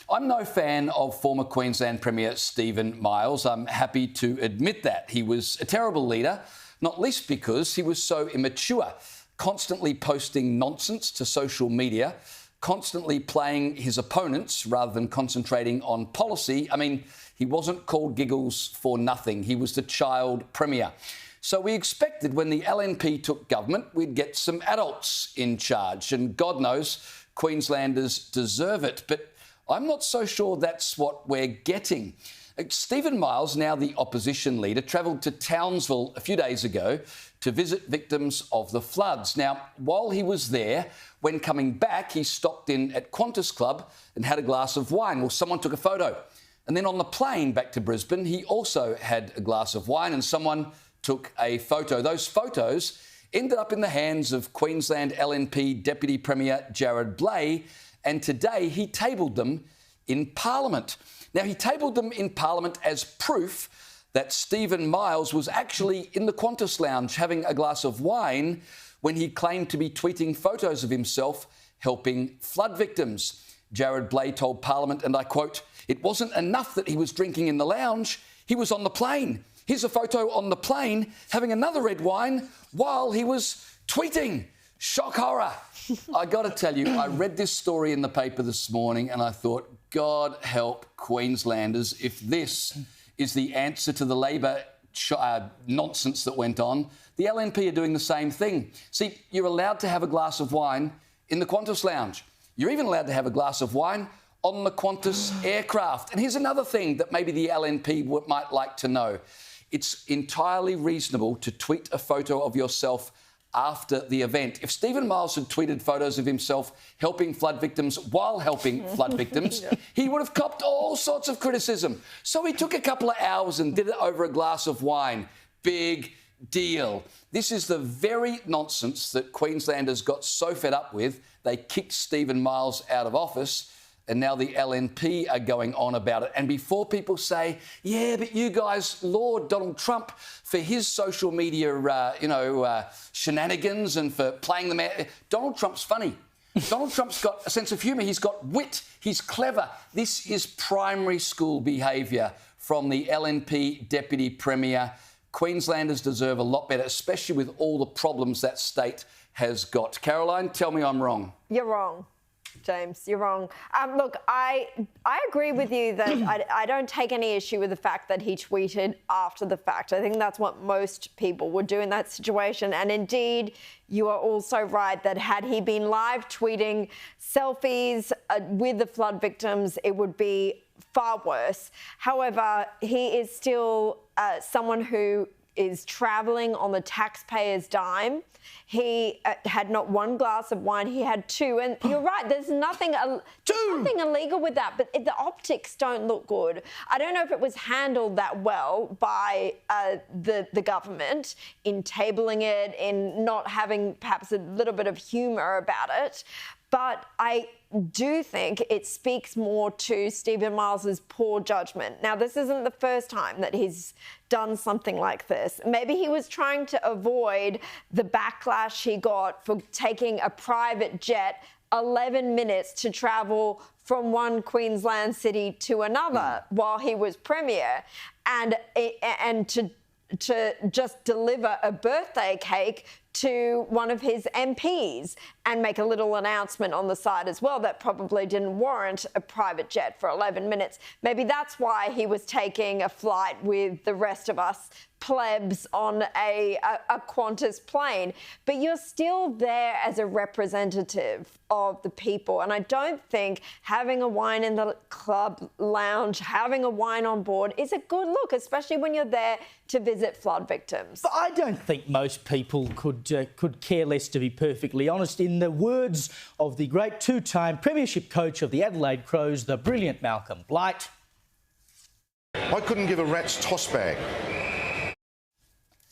I'm no fan of former Queensland Premier Stephen Miles. I'm happy to admit that. He was a terrible leader, not least because he was so immature, constantly posting nonsense to social media, constantly playing his opponents rather than concentrating on policy. I mean, he wasn't called Giggles for nothing. He was the child premier. So we expected when the LNP took government, we'd get some adults in charge. And God knows, Queenslanders deserve it. But I'm not so sure that's what we're getting. Stephen Miles, now the opposition leader, travelled to Townsville a few days ago to visit victims of the floods. Now, while he was there, when coming back, he stopped in at Qantas Club and had a glass of wine. Well, someone took a photo. And then on the plane back to Brisbane, he also had a glass of wine and someone took a photo. Those photos ended up in the hands of Queensland LNP Deputy Premier Jared Blay, and today he tabled them in Parliament. Now, he tabled them in Parliament as proof that Stephen Miles was actually in the Qantas lounge having a glass of wine when he claimed to be tweeting photos of himself helping flood victims. Jared Blay told Parliament, and I quote, "It wasn't enough that he was drinking in the lounge, he was on the plane. Here's a photo on the plane having another red wine while he was tweeting." Shock horror. I got to tell you, I read this story in the paper this morning and I thought, God help Queenslanders if this is the answer to the Labor nonsense that went on. The LNP are doing the same thing. See, you're allowed to have a glass of wine in the Qantas lounge. You're even allowed to have a glass of wine on the Qantas aircraft. And here's another thing that maybe the LNP might like to know. It's entirely reasonable to tweet a photo of yourself after the event. If Stephen Miles had tweeted photos of himself helping flood victims while helping flood victims, he would have copped all sorts of criticism. So he took a couple of hours and did it over a glass of wine. Big deal. This is the very nonsense that Queenslanders got so fed up with, they kicked Stephen Miles out of office. And now the LNP are going on about it. And before people say, yeah, but you guys laud Donald Trump for his social media, shenanigans and for playing them out. Donald Trump's funny. Donald Trump's got a sense of humour. He's got wit. He's clever. This is primary school behaviour from the LNP Deputy Premier. Queenslanders deserve a lot better, especially with all the problems that state has got. Caroline, tell me I'm wrong. You're wrong. James, you're wrong. Look, I agree with you that I don't take any issue with the fact that he tweeted after the fact. I think that's what most people would do in that situation. And indeed, you are also right that had he been live tweeting selfies with the flood victims, it would be far worse. However, he is still someone who is travelling on the taxpayer's dime. He had not one glass of wine, he had two. And you're right, there's nothing illegal with that, but the optics don't look good. I don't know if it was handled that well by the government in tabling it, in not having perhaps a little bit of humour about it. But I do think it speaks more to Stephen Miles's poor judgment. Now, this isn't the first time that he's done something like this. Maybe he was trying to avoid the backlash he got for taking a private jet 11 minutes to travel from one Queensland city to another while he was Premier, and to just deliver a birthday cake to one of his MPs and make a little announcement on the side as well that probably didn't warrant a private jet for 11 minutes. Maybe that's why he was taking a flight with the rest of us plebs on a Qantas plane. But you're still there as a representative of the people. And I don't think having a wine in the club lounge, having a wine on board is a good look, especially when you're there to visit flood victims. But I don't think most people could care less, to be perfectly honest. In the words of the great two-time premiership coach of the Adelaide Crows, the brilliant Malcolm Blight, I couldn't give a rat's toss bag.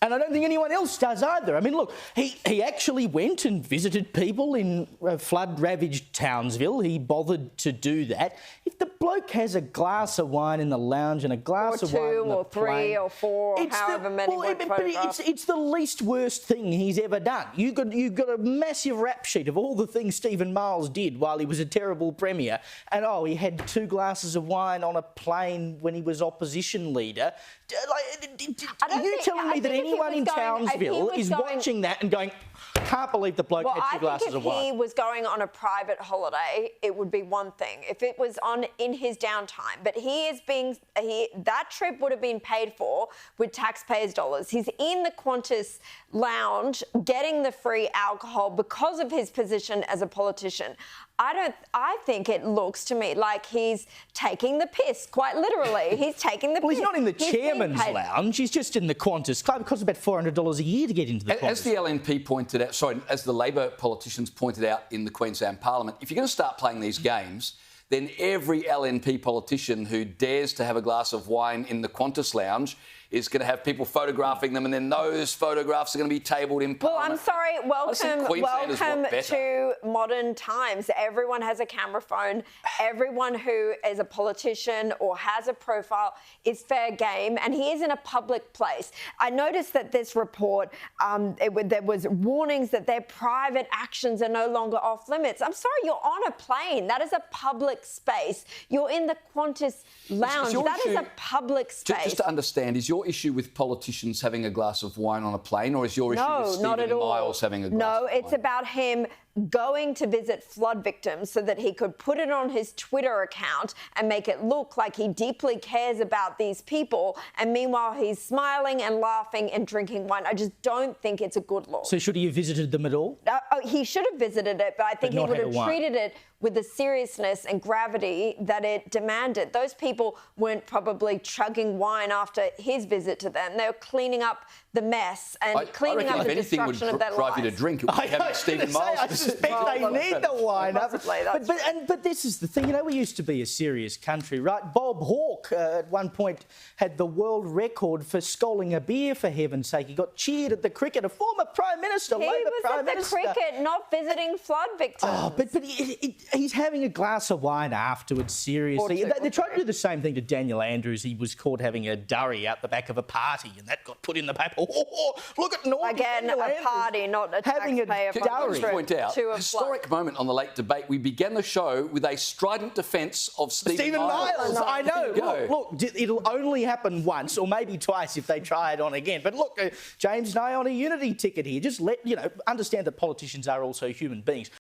And I don't think anyone else does either. I mean, look, he actually went and visited people in flood-ravaged Townsville. He bothered to do that. If the bloke has a glass of wine in the lounge and a glass of wine in the or two or three or four, or however many were photographed. It's the least worst thing he's ever done. You've got a massive rap sheet of all the things Stephen Miles did while he was a terrible Premier. And, he had 2 glasses of wine on a plane when he was opposition leader. Are you telling me that anyone in Townsville is watching that and going, can't believe the bloke had 2 glasses of wine? If he was going on a private holiday, it would be one thing. If it was in his downtime, but that trip would have been paid for with taxpayers' dollars. He's in the Qantas lounge getting the free alcohol because of his position as a politician. I think it looks to me like he's taking the piss, quite literally. He's taking the piss. Well, he's not in the chairman's lounge. He's just in the Qantas club. It costs about $400 a year to get into the Qantas. As the LNP pointed out, as the Labor politicians pointed out in the Queensland Parliament, if you're going to start playing these games, then every LNP politician who dares to have a glass of wine in the Qantas lounge is going to have people photographing them, and then those photographs are going to be tabled in Parliament. Well, I'm sorry, welcome to modern times. Everyone has a camera phone. Everyone who is a politician or has a profile is fair game, and he is in a public place. I noticed that this report, there was warnings that their private actions are no longer off limits. I'm sorry, you're on a plane. That is a public space. You're in the Qantas lounge. That is a public space. Just to understand, is your issue with politicians having a glass of wine on a plane, or is your issue with Stephen Miles having a glass of wine? No, it's about him going to visit flood victims so that he could put it on his Twitter account and make it look like he deeply cares about these people. And meanwhile, he's smiling and laughing and drinking wine. I just don't think it's a good look. So should he have visited them at all? He should have visited it, but I think he would have treated it with the seriousness and gravity that it demanded. Those people weren't probably chugging wine after his visit to them. They were cleaning up the mess and cleaning up the destruction of their lives. If anything would drive you to drink, it would be having Stephen Miles. I suspect they need the wine. But this is the thing. We used to be a serious country, right? Bob Hawke at one point had the world record for sculling a beer, for heaven's sake. He got cheered at the cricket. A former Prime Minister, Labor Prime Minister. He was at the cricket, not visiting flood victims. But he's having a glass of wine afterwards, seriously. They tried to do the same thing to Daniel Andrews. He was caught having a durry out the back of a party, and that got put in the paper. Look at naughty Daniel Andrews. Party, not a taxpayer. Can I point out, historic moment on the late debate. We began the show with a strident defence of Stephen Miles. I know. Look, it'll only happen once or maybe twice if they try it on again. But look, James and I on a unity ticket here. Just understand that politicians are also human beings.